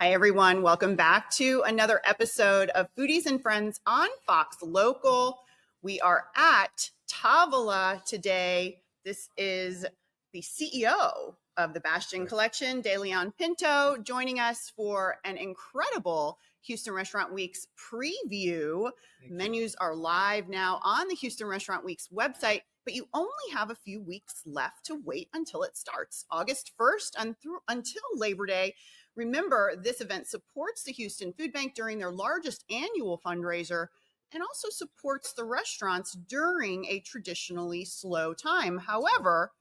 Hi, everyone. Welcome back to another episode of Foodies and Friends on Fox Local. We are at Tavola today. This is the CEO of the Bastion Collection, DeLeon Pinto, joining us for an incredible Houston Restaurant Week's preview. Menus are live now on the Houston Restaurant Week's website, but you only have a few weeks left to wait until it starts, August 1st until Labor Day. Remember, this event supports the Houston Food Bank during their largest annual fundraiser and also supports the restaurants during a traditionally slow time. However,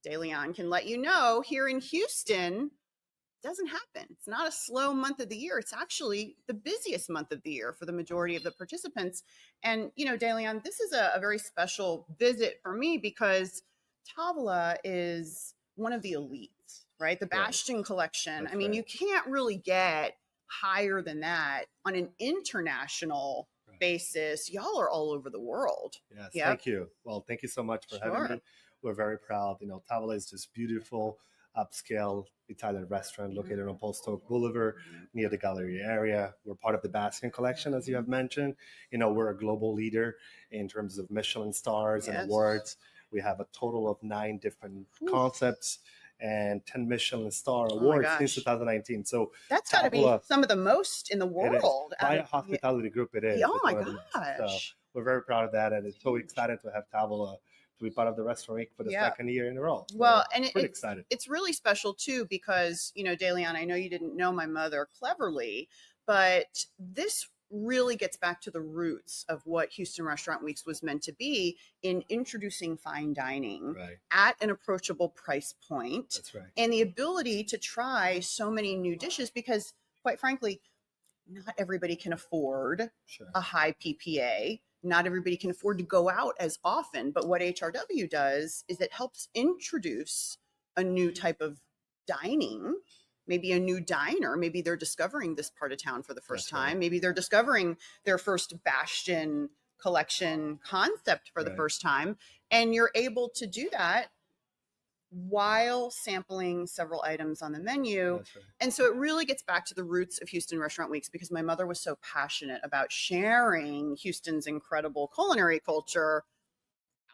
DeLeon can let you know here in Houston, it doesn't happen. It's not a slow month of the year. It's actually the busiest month of the year for the majority of the participants. And, you know, DeLeon, this is a very special visit for me because Tavola is one of the elites, right? The Bastion Collection. That's I mean, right. you can't really get higher than that on an international basis. Y'all are all over the world. Yes, Yep. Thank you. Well, thank you so much for having me. We're very proud. You know, Tavola is this beautiful, upscale Italian restaurant located on Post Oak Boulevard near the Galleria area. We're part of the Bastion Collection, as you have mentioned. You know, we're a global leader in terms of Michelin stars and awards. We have a total of 9 different concepts and 10 Michelin star awards since 2019. So that's got to be some of the most in the world. By a hospitality group, it is. Oh my gosh. So we're very proud of that, and it's so excited to have Tavola to be part of the Restaurant Week for the second year in a row. So well, and it's really special too because, you know, DeLeon, I know you didn't know my mother cleverly, but this really gets back to the roots of what Houston Restaurant Weeks was meant to be in introducing fine dining at an approachable price point. That's right. And the ability to try so many new dishes because, quite frankly, not everybody can afford a high PPA. Not everybody can afford to go out as often, but what HRW does is it helps introduce a new type of dining, maybe a new diner. Maybe they're discovering this part of town for the first time. Maybe they're discovering their first Bastion Collection concept for the first time. And you're able to do that while sampling several items on the menu. And so it really gets back to the roots of Houston Restaurant Weeks because my mother was so passionate about sharing Houston's incredible culinary culture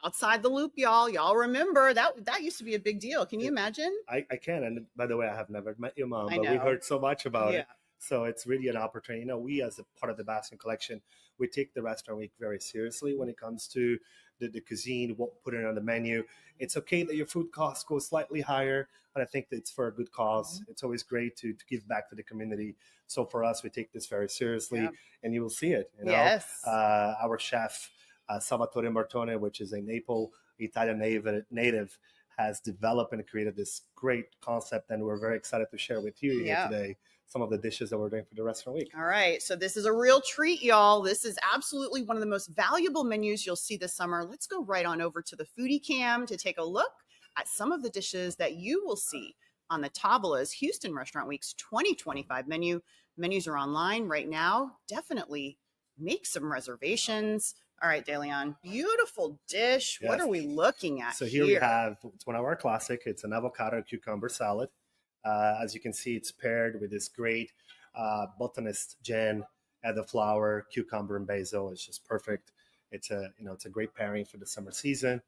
outside the loop, y'all. Y'all remember that used to be a big deal. Can you imagine? I can. And by the way, I have never met your mom, but we heard so much about it. So it's really an opportunity. You know, we as a part of the Bastion Collection, we take the Restaurant Week very seriously when it comes to the cuisine, what put it on the menu. It's okay that your food costs go slightly higher, but I think that it's for a good cause. It's always great to give back to the community. So for us, we take this very seriously, and you will see it. You know, our chef, Salvatore Martone, which is a Naples Italian native, has developed and created this great concept, and we're very excited to share with you here today some of the dishes that we're doing for the Restaurant Week. All right, so this is a real treat, y'all. This is absolutely one of the most valuable menus you'll see this summer. Let's go right on over to the Foodie Cam to take a look at some of the dishes that you will see on the Tavola's Houston Restaurant Week's 2025 menu. Menus are online right now. Definitely make some reservations. All right, DeLeon, beautiful dish. What are we looking at here? We have, it's one of our classic. It's an avocado cucumber salad. As you can see, it's paired with this great botanist gin, elderflower, cucumber, and basil. It's just perfect. It's a great pairing for the summer season.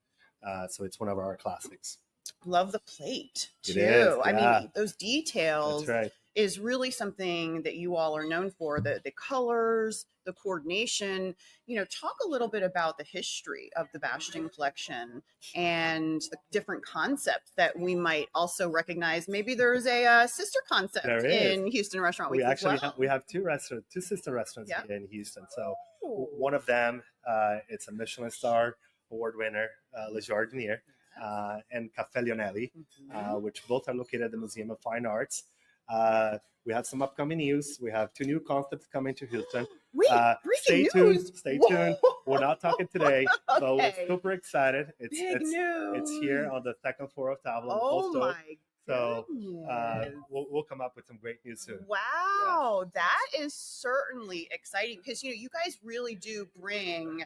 So it's one of our classics. Love the plate too. It is, I mean, those details That's right. is really something that you all are known for. The colors, the coordination. You know, talk a little bit about the history of the Bastion Collection and the different concepts that we might also recognize. Maybe there's a sister concept in Houston Restaurant Week. We have two sister restaurants here in Houston. So one of them, it's a Michelin star award winner, Le Jardinier, and Caffè Lionelli, which both are located at the Museum of Fine Arts. We have some upcoming news. We have 2 new concepts coming to Houston. Stay tuned. We're not talking today, but we're super excited. It's here on the 2nd floor of Tavola. Oh my So we'll come up with some great news soon. Wow, that is certainly exciting because you guys really do bring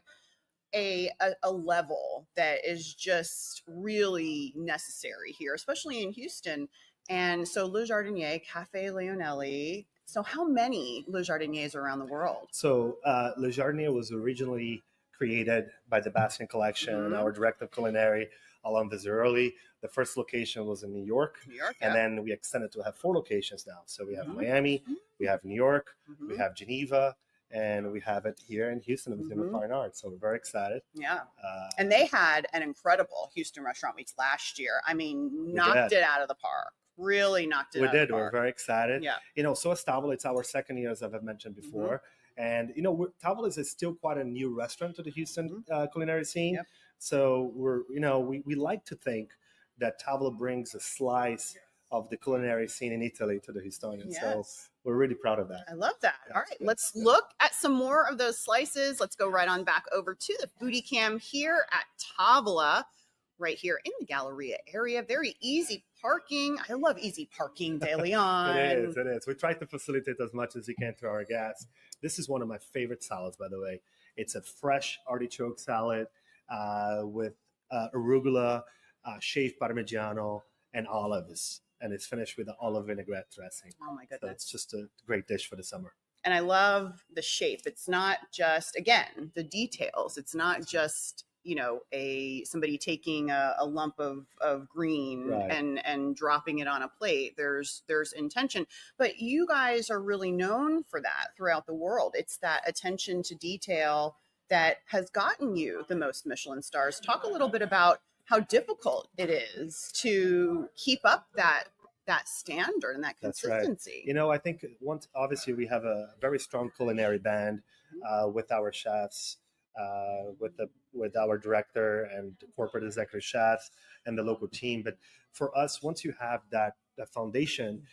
a level that is just really necessary here, especially in Houston. And so Le Jardinier, Cafe Leonelli. So how many Le Jardiniers around the world? So Le Jardinier was originally created by the Bastien Collection, our director of culinary, Alain Viziroli. The first location was in New York, and then we extended to have 4 locations now. So we have Miami, we have New York, we have Geneva, and we have it here in Houston at the Museum of Fine Arts. So we're very excited. Yeah. And they had an incredible Houston Restaurant Weeks last year. I mean, knocked it out of the park. Really knocked it out of the park. We're very excited. Yeah. You know, so is Tavola. It's our second year, as I've mentioned before. And, you know, Tavola is still quite a new restaurant to the Houston culinary scene. Yep. So we like to think that Tavola brings a slice of the culinary scene in Italy to the Houstonians. Yes. So we're really proud of that. I love that. Yes. All right, let's look at some more of those slices. Let's go right on back over to the foodie cam here at Tavola, right here in the Galleria area. Very easy parking. I love easy parking, De Leon. It is. We try to facilitate as much as we can to our guests. This is one of my favorite salads, by the way. It's a fresh artichoke salad with arugula, shaved Parmigiano, and olives. And it's finished with an olive vinaigrette dressing. Oh my goodness. So it's just a great dish for the summer. And I love the shape. It's not just, again, the details. It's not just, you know, somebody taking a lump of green and dropping it on a plate. There's intention. But you guys are really known for that throughout the world. It's that attention to detail that has gotten you the most Michelin stars. Talk a little bit about how difficult it is to keep up that standard and that consistency. Right. You know, I think obviously we have a very strong culinary band with our chefs, with our director and corporate executive chefs and the local team. But for us, once you have that foundation,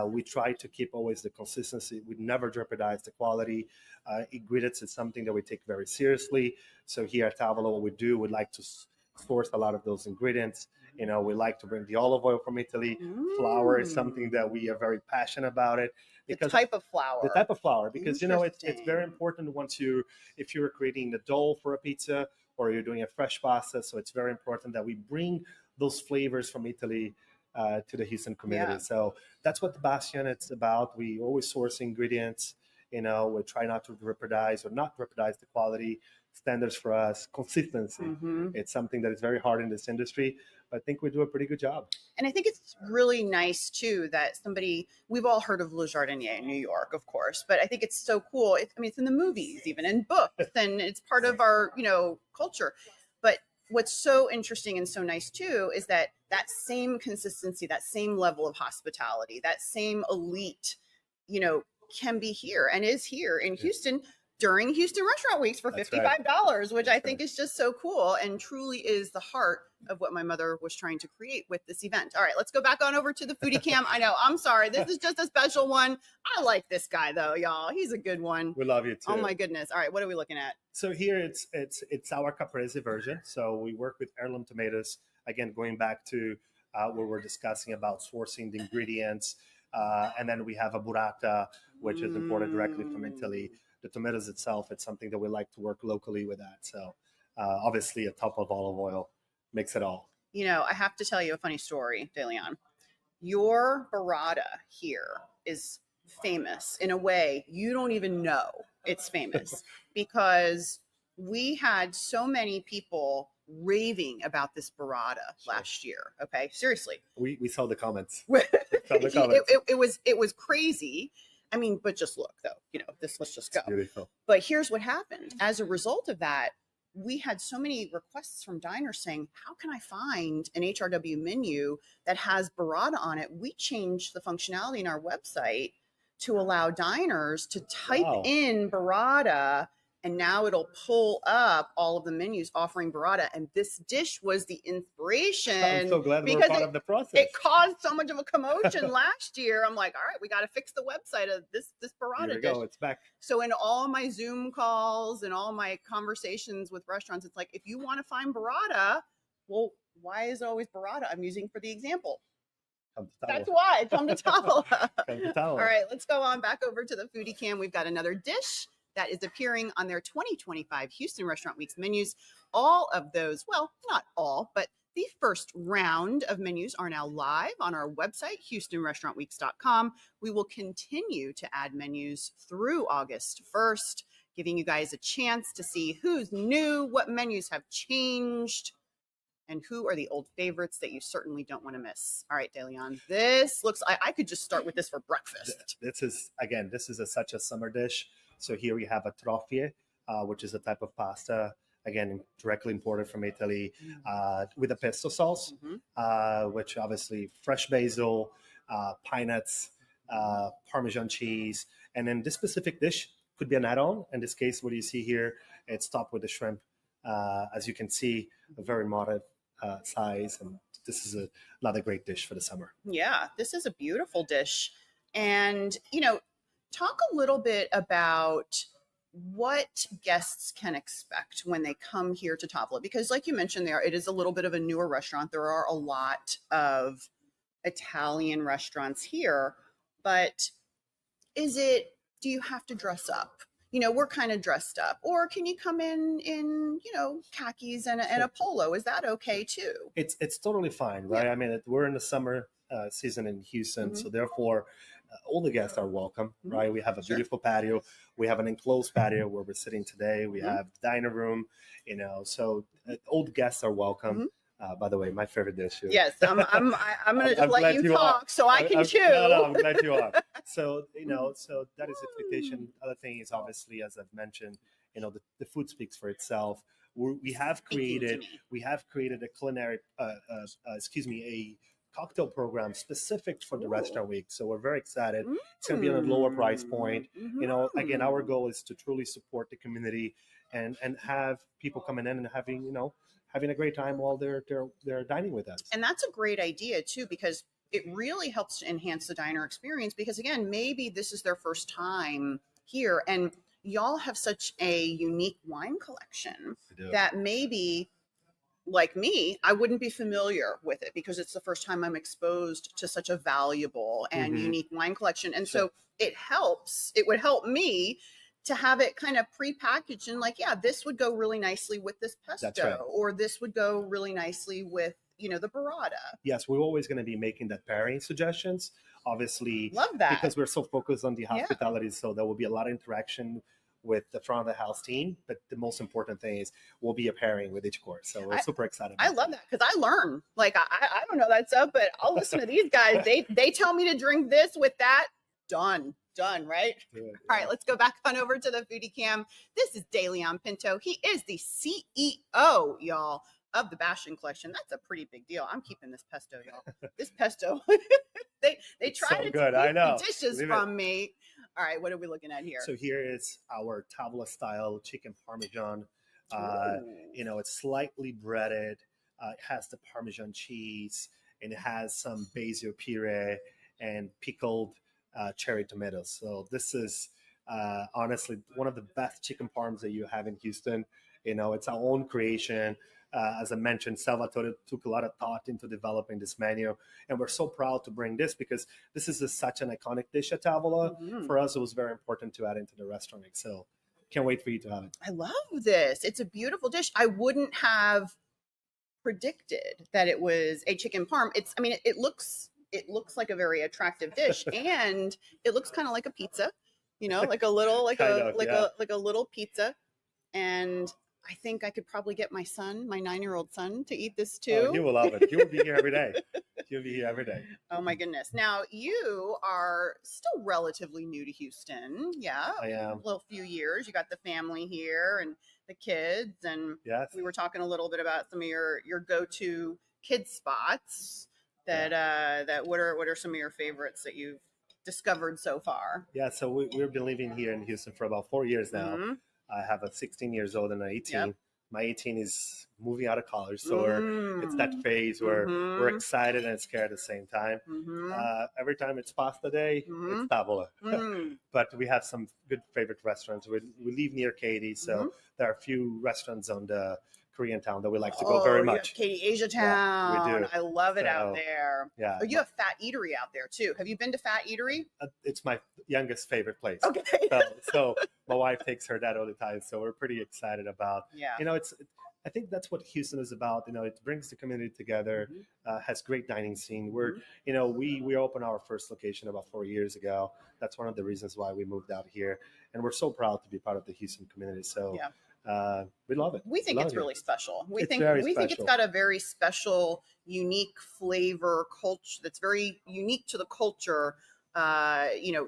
we try to keep always the consistency. We never jeopardize the quality. Ingredients is something that we take very seriously. So here at Tavola, what we do, we like to source a lot of those ingredients. You know, we like to bring the olive oil from Italy. Flour is something that we are very passionate about it. Because the type of flour, because, you know, it's very important if you're creating the dough for a pizza or you're doing a fresh pasta. So it's very important that we bring those flavors from Italy to the Houston community. Yeah. So that's what the Bastien it's about. We always source ingredients. You know, we try not to jeopardize the quality standards for us. Consistency. It's something that is very hard in this industry. But I think we do a pretty good job. And I think it's really nice, too, that we've all heard of Le Jardinier in New York, of course, but I think it's so cool. It's in the movies, even in books, and it's part of our, culture. But what's so interesting and so nice, too, is that same consistency, that same level of hospitality, that same elite, can be here and is here in Houston during Houston Restaurant Weeks for $55, which I think is just so cool and truly is the heart of what my mother was trying to create with this event. All right, let's go back on over to the foodie cam. I know, I'm sorry. This is just a special one. I like this guy though, y'all. He's a good one. We love you too. Oh my goodness. All right, what are we looking at? So here it's our Caprese version. So we work with heirloom tomatoes. Again, going back to where we're discussing about sourcing the ingredients. And then we have a burrata, which is imported directly from Italy. The tomatoes itself, it's something that we like to work locally with that. So obviously a top of olive oil makes it all. I have to tell you a funny story, De Leon. Your burrata here is famous in a way you don't even know it's famous because we had so many people raving about this burrata last year. Okay, seriously. We saw the comments. It was crazy. I mean, but just look though, let's just go. It's beautiful. But here's what happened. As a result of that, we had so many requests from diners saying, how can I find an HRW menu that has burrata on it? We changed the functionality in our website to allow diners to type in burrata, and now it'll pull up all of the menus offering burrata. And this dish was the inspiration. I'm so glad we're part of the process. It caused so much of a commotion last year. I'm like, all right, we got to fix the website of this burrata dish. It's back. So in all my Zoom calls and all my conversations with restaurants, it's like, if you want to find burrata, well, why is it always burrata I'm using for the example? That's why. Come to Tavola. Come to Tavola. All right, let's go on back over to the foodie cam. We've got another dish that is appearing on their 2025 Houston Restaurant Weeks menus. All of those, well, not all, but The first round of menus are now live on our website, HoustonRestaurantWeeks.com. We will continue to add menus through August 1st, giving you guys a chance to see who's new, what menus have changed, and who are the old favorites that you certainly don't want to miss. All right, DeLeon, this looks, I could just start with this for breakfast. This is such a summer dish. So here we have a trofie, which is a type of pasta, again, directly imported from Italy, with a pesto sauce, which obviously fresh basil, pine nuts, Parmesan cheese. And then this specific dish could be an add-on. In this case, what you see here, it's topped with the shrimp. As you can see, a very moderate size, and this is another great dish for the summer. Yeah, this is a beautiful dish. And, talk a little bit about what guests can expect when they come here to Tavola, because like you mentioned it is a little bit of a newer restaurant. There are a lot of Italian restaurants here, but do you have to dress up? We're kind of dressed up, or can you come in khakis and a polo? Is that okay too? It's totally fine, right? Yeah. I mean, we're in the summer season in Houston, so therefore all the guests are welcome, right? We have a beautiful patio. We have an enclosed patio where we're sitting today. We have the dining room, so all the guests are welcome. By the way, my favorite dish. Yes, I'm going to let you talk so I can chew. No, I'm glad you are. So, so that is expectation. Other thing is obviously, as I've mentioned, the food speaks for itself. We have created a culinary, a cocktail program specific for the restaurant week. So we're very excited. It's going to be on a lower price point. Again, our goal is to truly support the community and have people coming in and having a great time while they're dining with us. And that's a great idea too, because it really helps to enhance the diner experience, because again, maybe this is their first time here and y'all have such a unique wine collection that maybe, like me, I wouldn't be familiar with it because it's the first time I'm exposed to such a valuable and unique wine collection. And so it would help me to have it kind of pre-packaged and this would go really nicely with this pesto, or this would go really nicely with, the burrata. Yes, we're always going to be making that pairing suggestions. Obviously, love that, because we're so focused on the hospitality. So there will be a lot of interaction with the front of the house team, but the most important thing is we'll be a pairing with each course. So we're super excited. I love that because I learn. I don't know that stuff, but I'll listen to these guys. They tell me to drink this with that. Done, right? All right, let's go back on over to the Foodie Cam. This is DeLeon Pinto. He is the CEO, y'all, of the Bastion Collection. That's a pretty big deal. I'm keeping this pesto, y'all. This pesto. they try to take the dishes from me. All right, what are we looking at here? So here is our Tavola style chicken Parmesan. It's slightly breaded. It has the Parmesan cheese, and it has some basil puree and pickled cherry tomatoes. So this is honestly one of the best chicken parms that you have in Houston. It's our own creation. As I mentioned, Salvatore took a lot of thought into developing this menu, and we're so proud to bring this because this is such an iconic dish at Tavola. For us, it was very important to add into the restaurant. So can't wait for you to have it. I love this. It's a beautiful dish. I wouldn't have predicted that it was a chicken parm. It looks like a very attractive dish, and it looks kind of like a pizza, like a little, like a little pizza. And I think I could probably get my 9-year-old son to eat this too. Oh, he will love it. You will be here every day. You'll be here every day. Oh my goodness. Now you are still relatively new to Houston. Yeah. I am. A little few years. You got the family here and the kids. And we were talking a little bit about some of your go-to kids spots that what are some of your favorites that you've discovered so far? Yeah. So we've been living here in Houston for about 4 years now. I have a 16 years old and an 18. Yep. My 18 is moving out of college. So it's that phase where we're excited and scared at the same time. Every time it's pasta day, it's Tavola. But we have some good favorite restaurants. We live near Katy, so there are a few restaurants on the Korean town that we like to go very much. Katy, Asia Town. Yeah, we do. I love it out there. Yeah. Oh, you have Fat Eatery out there too. Have you been to Fat Eatery? It's my youngest favorite place. Okay. So my wife takes her dad all the time. So we're pretty excited about, I think that's what Houston is about. It brings the community together, has great dining scene. We opened our first location about 4 years ago. That's one of the reasons why we moved out here, and we're so proud to be part of the Houston community. So we love it. We think it's really special. We think it's special. got a very special, unique flavor culture that's very unique to the culture.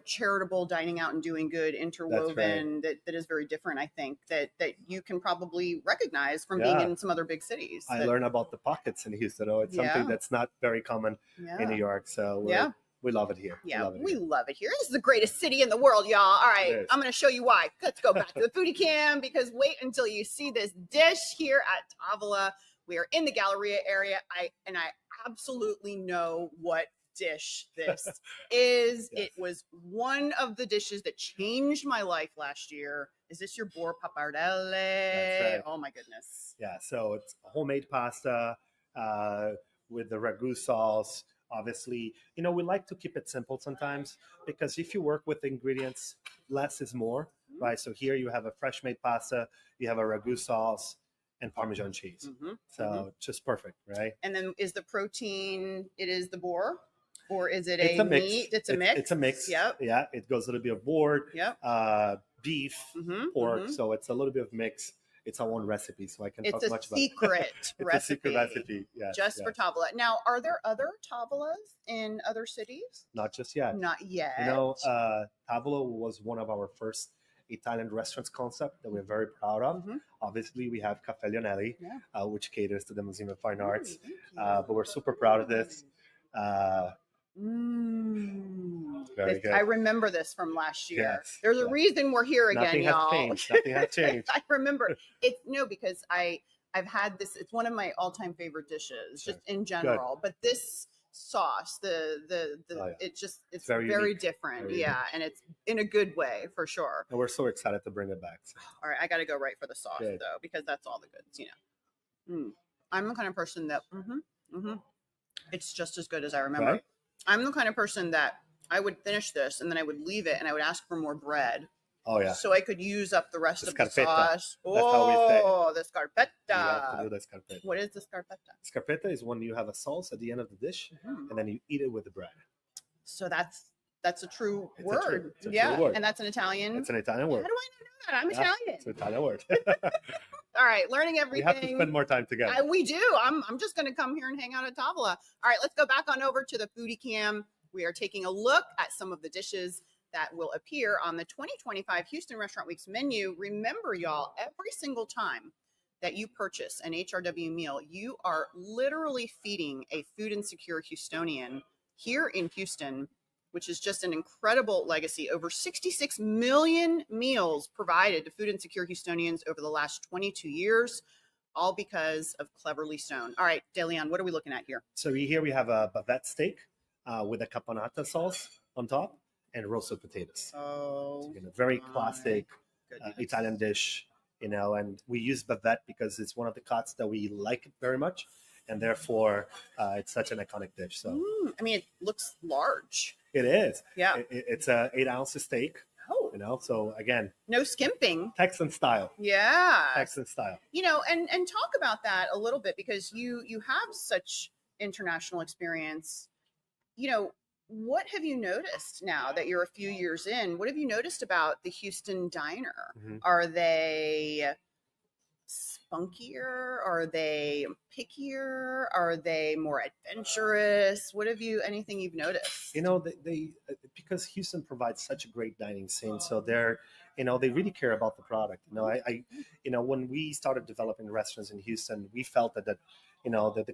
Charitable dining out and doing good interwoven that is very different. I think that you can probably recognize from being in some other big cities. I learned about the pockets in Houston. It's something that's not very common in New York. So we love it here. Yeah, we love it here. This is the greatest city in the world, y'all. All right, I'm going to show you why. Let's go back to the foodie cam, because wait until you see this dish here at Tavola. We are in the Galleria area. I absolutely know what dish this is. Yes. It was one of the dishes that changed my life last year. Is this your boar pappardelle? That's right. Oh my goodness. Yeah, so it's homemade pasta with the ragu sauce. Obviously, we like to keep it simple sometimes, because if you work with ingredients, less is more, right? So here you have a fresh made pasta, you have a ragu sauce, and Parmesan cheese. So just perfect, right? And then is the protein, it is the boar? Or is it a meat? It's a mix. It's a mix. Yep. Yeah. It goes a little bit of board, beef, pork. So it's a little bit of mix. It's our own recipe, so I can talk much about it. It's a secret recipe. Yes, just for Tavola. Now, are there other Tavolas in other cities? Not just yet. Not yet. Tavola was one of our first Italian restaurants concept that we're very proud of. Obviously, we have Caffè Lionelli, which caters to the Museum of Fine Arts. But we're super proud of this. Very good. I remember this from last year. Yes, There's a reason we're here again, y'all. Nothing has changed. I remember it. No, because I've had this. It's one of my all-time favorite dishes, just in general. But this sauce, it's very different. Very unique. And it's in a good way for sure. And we're so excited to bring it back. So. All right, I got to go right for the sauce though, because that's all the goods. I'm the kind of person that it's just as good as I remember. Right? I'm the kind of person that I would finish this and then I would leave it and I would ask for more bread. Oh, yeah. So I could use up the rest of the sauce. That's how we say. The scarpetta. You have to do the scarpetta. What is the scarpetta? Scarpetta is when you have a sauce at the end of the dish and then you eat it with the bread. So that's a true word. It's a true word. And that's an Italian. It's an Italian word. How do I know that? I'm Italian. It's an Italian word. All right, learning everything. We have to spend more time together. We do. I'm just going to come here and hang out at Tavola. All right, let's go back on over to the foodie cam. We are taking a look at some of the dishes that will appear on the 2025 Houston Restaurant Week's menu. Remember, y'all, every single time that you purchase an HRW meal, you are literally feeding a food insecure Houstonian here in Houston, which is just an incredible legacy. Over 66 million meals provided to food insecure Houstonians over the last 22 years, all because of Cleverly Sewn. All right, DeLeon, what are we looking at here? So here we have a bavette steak with a caponata sauce on top and roasted potatoes. Oh, so, a very classic Italian dish, and we use bavette because it's one of the cuts that we like very much, and therefore it's such an iconic dish. So, it looks large. It is. Yeah. It's a 8-ounce steak. Oh. So again. No skimping. Texan style. Yeah. Texan style. And talk about that a little bit, because you have such international experience. What have you noticed now that you're a few years in? What have you noticed about the Houston diner? Are they spunkier? Are they pickier? Are they more adventurous? Anything you've noticed? They because Houston provides such a great dining scene, so they're, they really care about the product. When we started developing restaurants in Houston, we felt that the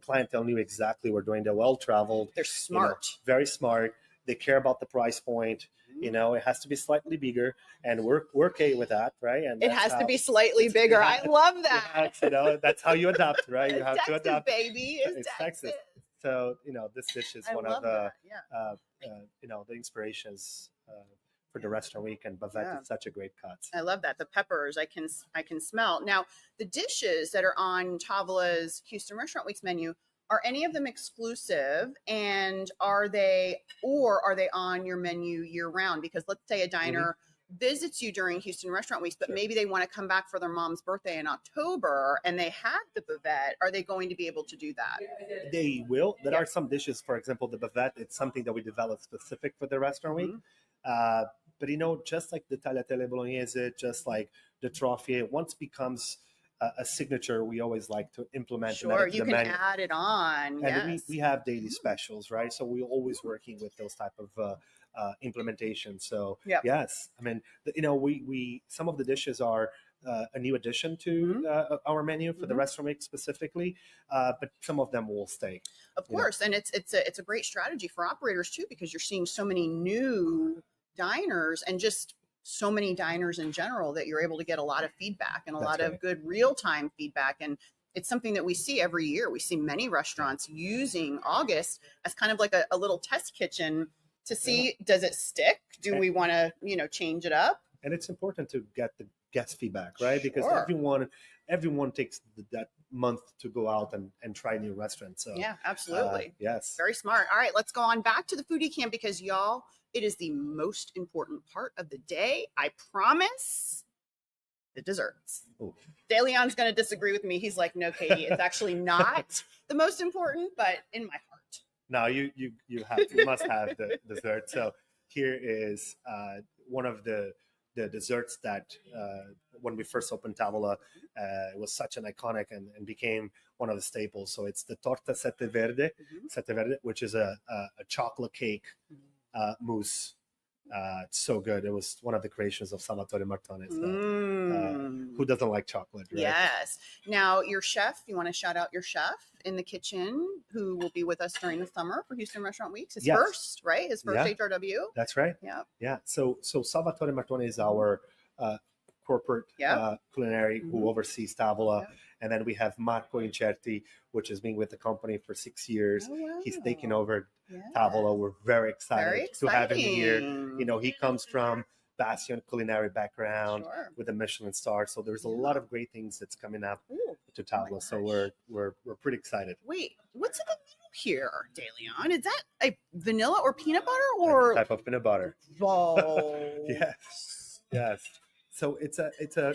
clientele knew exactly we're doing. They're well traveled. They're smart. Very smart. They care about the price point. It has to be slightly bigger, and we're okay with that, right? And it has to be slightly bigger. I love that. That's how you adapt, right? You have Texas, to adapt. Baby, it's Texas. So this dish is one of the the inspirations for the restaurant week, and bavette is such a great cut. I love that. The peppers I can smell. Now, the dishes that are on Tavola's Houston Restaurant Week's menu, are any of them exclusive, and are they on your menu year round? Because let's say a diner visits you during Houston Restaurant Weeks, but Sure. maybe they want to come back for their mom's birthday in October and they have the bavette, are they going to be able to do that? They will. There Yeah. are some dishes, for example, the bavette, it's something that we developed specific for the restaurant week. But, just like the tagliatelle bolognese, just like the trophy, once becomes a signature, we always like to implement Sure, and you can menu. add it on. And Yes. we have daily specials, right? So we're always working with those type of implementation. So Yep. yes, I mean, we some of the dishes are a new addition to our menu for the restaurant week specifically, but some of them will stay. Of course, and it's a great strategy for operators too, because you're seeing so many new diners and just so many diners in general that you're able to get a lot of feedback and a lot of good real-time feedback. And it's something that we see every year. We see many restaurants using August as kind of like a little test kitchen to see, does it stick? Do we want to, change it up? And it's important to get the guest feedback, right? Because Sure. everyone takes that month to go out and try new restaurants. So yeah, absolutely. Yes. Very smart. All right, let's go on back to the foodie camp because y'all, it is the most important part of the day. I promise. The desserts. Ooh. DeLeon's going to disagree with me. He's like, no, Katie, it's actually not the most important, but in my heart. No, you must have the dessert. So here is one of the desserts that when we first opened Tavola, it was such an iconic and became one of the staples. So it's the torta sette verde, which is a chocolate cake mousse. It's so good. It was one of the creations of Salvatore Martone. So, who doesn't like chocolate, right? Yes. Now, your chef, you want to shout out your chef in the kitchen who will be with us during the summer for Houston Restaurant Weeks. His first, right? His first HRW. That's right. Yeah. Yeah. So Salvatore Martone is our corporate culinary who oversees Tavola. And then we have Marco Incerti, which has been with the company for 6 years. Oh, wow. He's taken over Tavola. We're very excited to have him here. He comes from Bastion culinary background with a Michelin star. So there's a lot of great things that's coming up to Tavola. So we're pretty excited. Wait, what's in the middle here, DeLeon? Is that a vanilla or peanut butter or type of peanut butter? Oh, yes. So it's a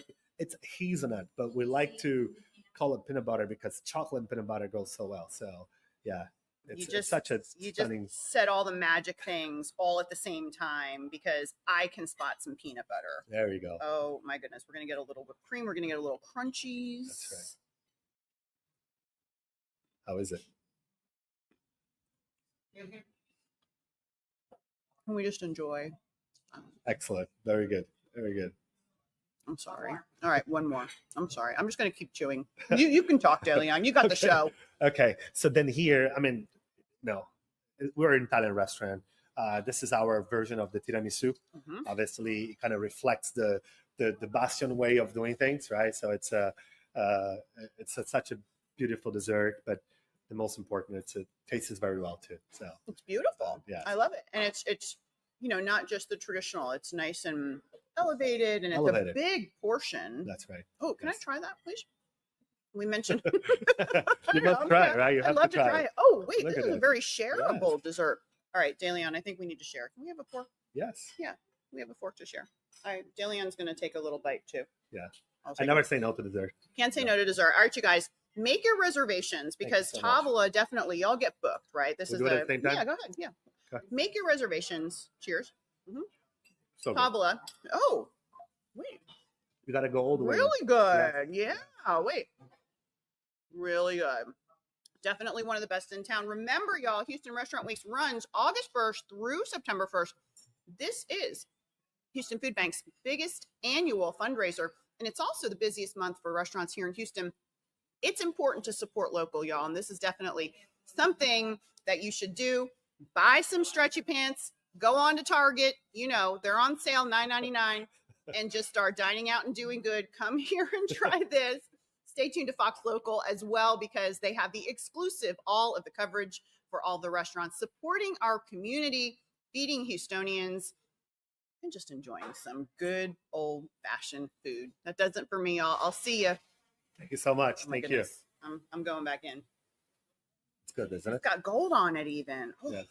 hazelnut, but we like to call it peanut butter because chocolate and peanut butter goes so well. So yeah, it's such a stunning. Just said all the magic things all at the same time because I can spot some peanut butter. There you go. Oh my goodness, we're gonna get a little whipped cream. We're gonna get a little crunchies. That's right. How is it? Can we just enjoy? Excellent. Very good. Very good. I'm sorry. All right, one more. I'm sorry. I'm just going to keep chewing. You can talk, DeLeon. You got the show. Okay. So then here, we're in an Italian restaurant. This is our version of the tiramisu. Obviously, it kind of reflects the Bastion way of doing things, right? So it's such a beautiful dessert, but the most important, it tastes very well too. So it's beautiful. I love it, and it's not just the traditional. It's nice and elevated, and it's a big portion. That's right. Oh, can I try that, please? We mentioned. You must try it, right? You have I'd love to try it. Oh, wait, this is a very shareable dessert. All right, DeLeon, I think we need to share. Can we have a fork? Yes. Yeah, we have a fork to share. All right, DeLeon's going to take a little bite too. Yeah. I never say no to dessert. Can't say no to dessert. All right, you guys, make your reservations because Tavola definitely, y'all get booked, right? This is do it at the same time? Yeah, go ahead. Yeah. Okay. Make your reservations. Cheers. So Tavola. Oh, wait. You got to go all the way. Really good. Yeah. Wait. Really good. Definitely one of the best in town. Remember, y'all, Houston Restaurant Weeks runs August 1st through September 1st. This is Houston Food Bank's biggest annual fundraiser, and it's also the busiest month for restaurants here in Houston. It's important to support local, y'all, and this is definitely something that you should do. Buy some stretchy pants. Go on to Target. They're on sale, $9.99, and just start dining out and doing good. Come here and try this. Stay tuned to Fox Local as well because they have the exclusive, all of the coverage for all the restaurants, supporting our community, feeding Houstonians, and just enjoying some good old-fashioned food. That does it for me, y'all. I'll see you. Thank you so much. Thank you. I'm going back in. It's good, isn't it? It's got gold on it even. Oh. Yes.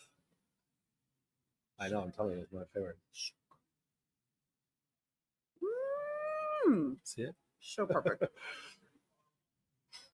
I know. I'm telling you, it's my favorite. See it? So perfect.